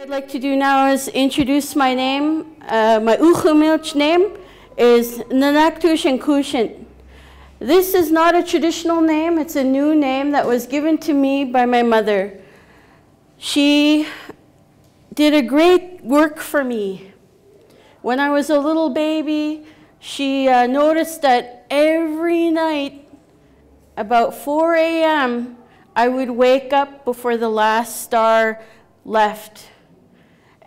What I'd like to do now is introduce my name. My Ukhumilch name is Nanaktush Kushin. This is not a traditional name, it's a new name that was given to me by my mother. She did a great work for me. When I was a little baby, she noticed that every night, about 4 a.m., I would wake up before the last star left.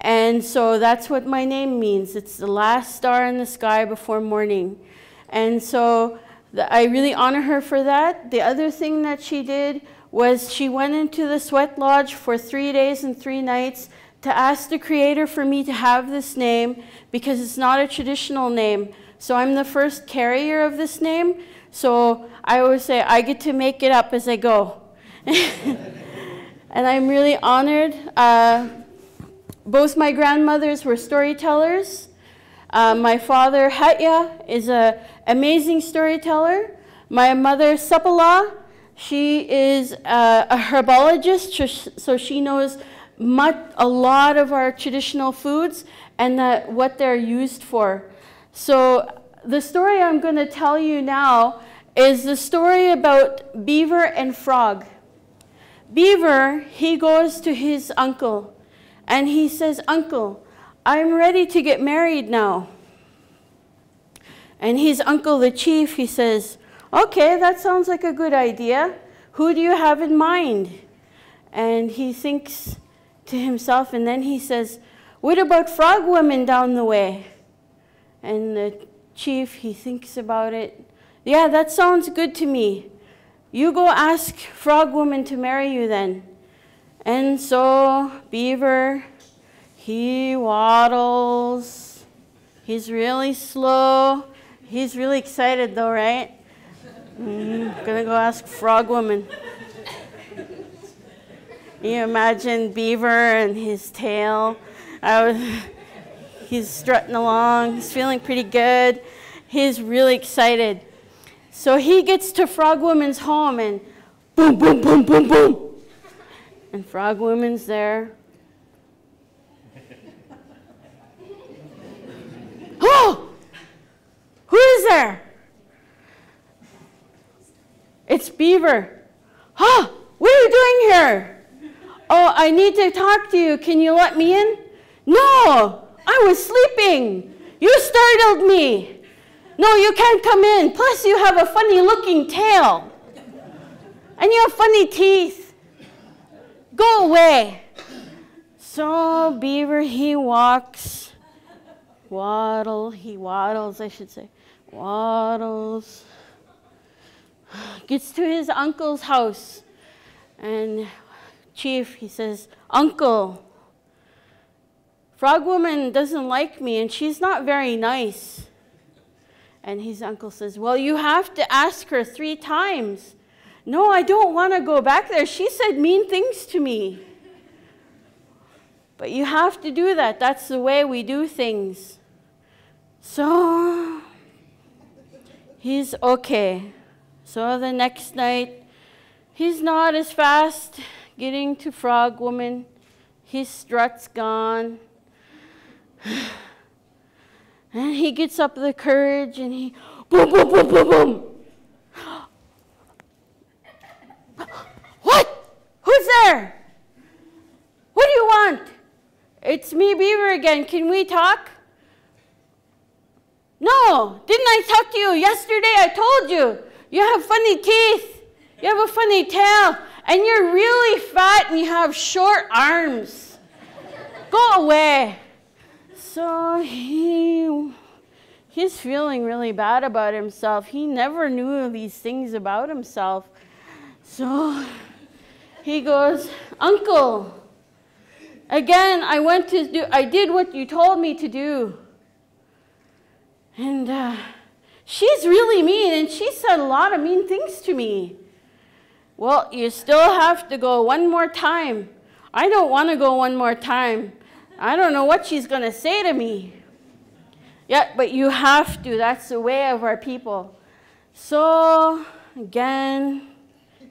And so that's what my name means. It's the last star in the sky before morning. And so I really honor her for that. The other thing that she did was she went into the sweat lodge for 3 days and 3 nights to ask the Creator for me to have this name because it's not a traditional name. So I'm the first carrier of this name. So I always say I get to make it up as I go. And I'm really honored. Both my grandmothers were storytellers. My father, Hatya, is an amazing storyteller. My mother, Sapala, she is a herbologist, so she knows a lot of our traditional foods and what they're used for. So the story I'm going to tell you now is the story about Beaver and Frog. Beaver, he goes to his uncle. And he says, "Uncle, I'm ready to get married now." And his uncle, the chief, he says, "Okay, that sounds like a good idea. Who do you have in mind?" And he thinks to himself, and then he says, "What about Frog Woman down the way?" And the chief, he thinks about it. "Yeah, that sounds good to me. You go ask Frog Woman to marry you then." And so Beaver, he waddles. He's really slow. He's really excited though, right? Gonna go ask Frog Woman. You imagine Beaver and his tail. He's strutting along. He's feeling pretty good. He's really excited. So he gets to Frog Woman's home and boom, boom, boom, boom, boom. And Frog Woman's there. Oh! Who is there? It's Beaver. Huh? What are you doing here? "Oh, I need to talk to you. Can you let me in?" "No, I was sleeping. You startled me." "No, you can't come in. Plus you have a funny looking tail. And you have funny teeth. Go away." So Beaver, he waddles, I should say, waddles, gets to his uncle's house, and chief, he says, "Uncle, Frog Woman doesn't like me, and she's not very nice." And his uncle says, "Well, you have to ask her 3 times. "No, I don't want to go back there. She said mean things to me." "But you have to do that. That's the way we do things." So he's okay. So the next night, he's not as fast getting to Frog Woman. His strut's gone. And he gets up the courage and he boom, boom, boom, boom, boom. "What? Who's there? What do you want?" "It's me, Beaver, again. Can we talk?" "No, didn't I talk to you yesterday? I told you. You have funny teeth. You have a funny tail. And you're really fat and you have short arms. Go away." So he's feeling really bad about himself. He never knew these things about himself. So he goes, "Uncle, again, I did what you told me to do. And she's really mean, and she said a lot of mean things to me." "Well, you still have to go one more time." "I don't want to go one more time. I don't know what she's going to say to me." "Yeah, but you have to. That's the way of our people." So again,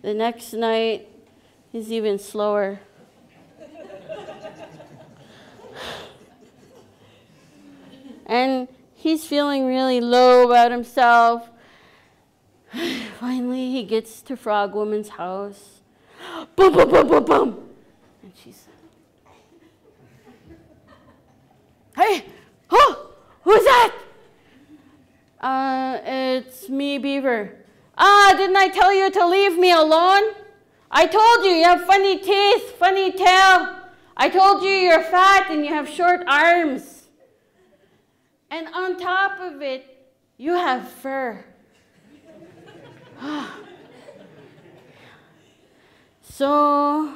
the next night, he's even slower. And he's feeling really low about himself. Finally, he gets to Frog Woman's house. Boom, boom, boom, boom, boom. And she's, hey, oh, who's that? It's me, Beaver. Didn't I tell you to leave me alone? I told you you have funny teeth, funny tail. I told you you're fat and you have short arms. And on top of it, you have fur. So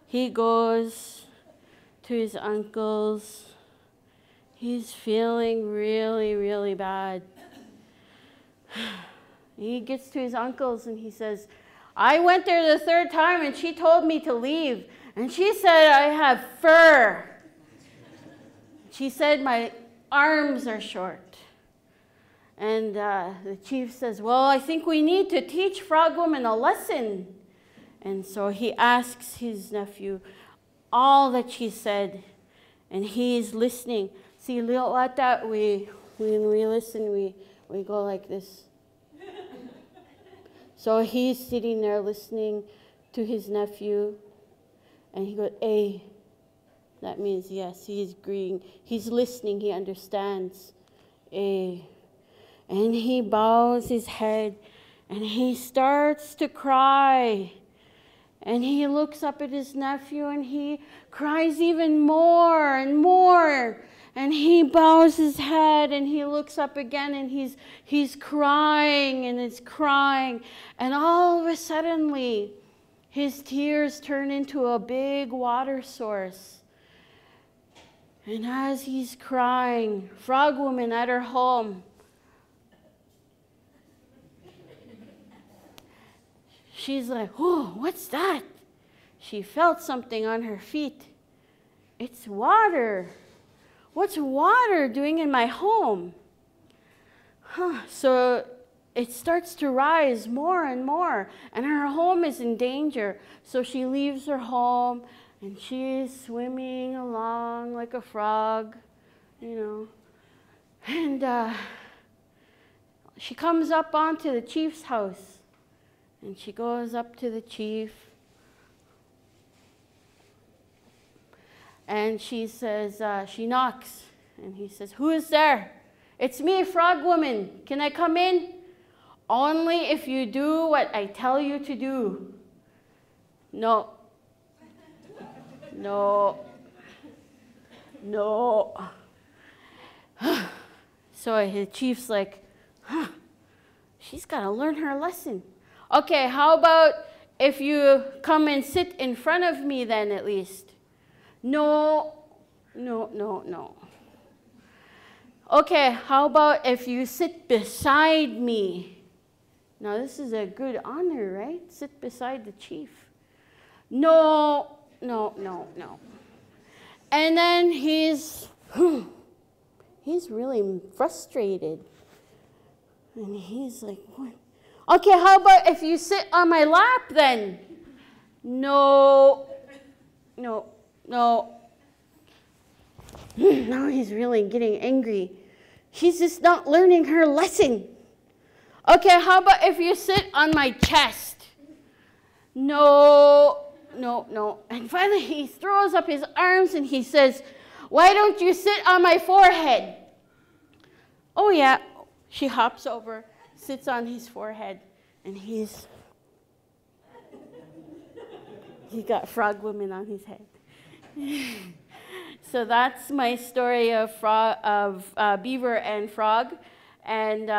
he goes to his uncle's. He's feeling really, really bad. He gets to his uncle's and he says, I went there the third time and she told me to leave. And she said I have fur. She said my arms are short. And the chief says, well, I think we need to teach Frog Woman a lesson. And so he asks his nephew all that she said, and he's listening. See, Lil'wat, that when we listen, we go like this. So he's sitting there listening to his nephew, and he goes, eh. That means yes, he's agreeing. He's listening, he understands. Eh. And he bows his head, and he starts to cry. And he looks up at his nephew, and he cries even more and more. And he bows his head, and he looks up again, and he's crying, and he's crying. And all of a sudden, his tears turn into a big water source. And as he's crying, Frog Woman at her home, she's like, oh, what's that? She felt something on her feet. It's water. What's water doing in my home? So it starts to rise more and more, and her home is in danger. So she leaves her home, and she's swimming along like a frog, you know. And she comes up onto the chief's house. And she goes up to the chief, and she says, she knocks, and he says, who is there? It's me, Frog Woman. Can I come in? Only if you do what I tell you to do. No. No. No. So the chief's like, she's got to learn her lesson. Okay, how about if you come and sit in front of me then at least? No, no, no, no. Okay, how about if you sit beside me? Now this is a good honor, right? Sit beside the chief. No, no, no, no. And then he's really frustrated. And he's like, what? Okay, how about if you sit on my lap then? No, no, no. Now he's really getting angry. She's just not learning her lesson. Okay, how about if you sit on my chest? No, no, no. And finally he throws up his arms and he says, why don't you sit on my forehead? Oh yeah, she hops over, sits on his forehead, and he got Frog Woman on his head. So that's my story of Beaver and Frog, and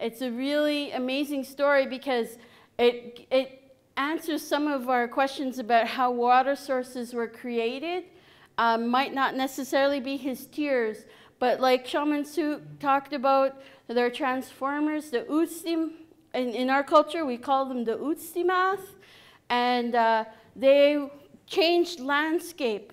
it's a really amazing story because it answers some of our questions about how water sources were created. Might not necessarily be his tears, but like Shaman Sue talked about, they're transformers, the Utstim. In our culture, we call them the Utsimath, and they changed landscape.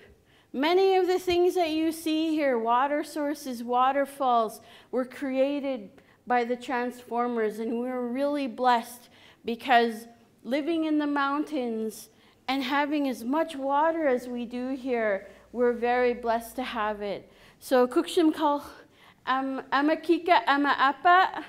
Many of the things that you see here, water sources, waterfalls, were created by the transformers, and we're really blessed because living in the mountains and having as much water as we do here, we're very blessed to have it. So Kukshim Kal Amakika ama apa.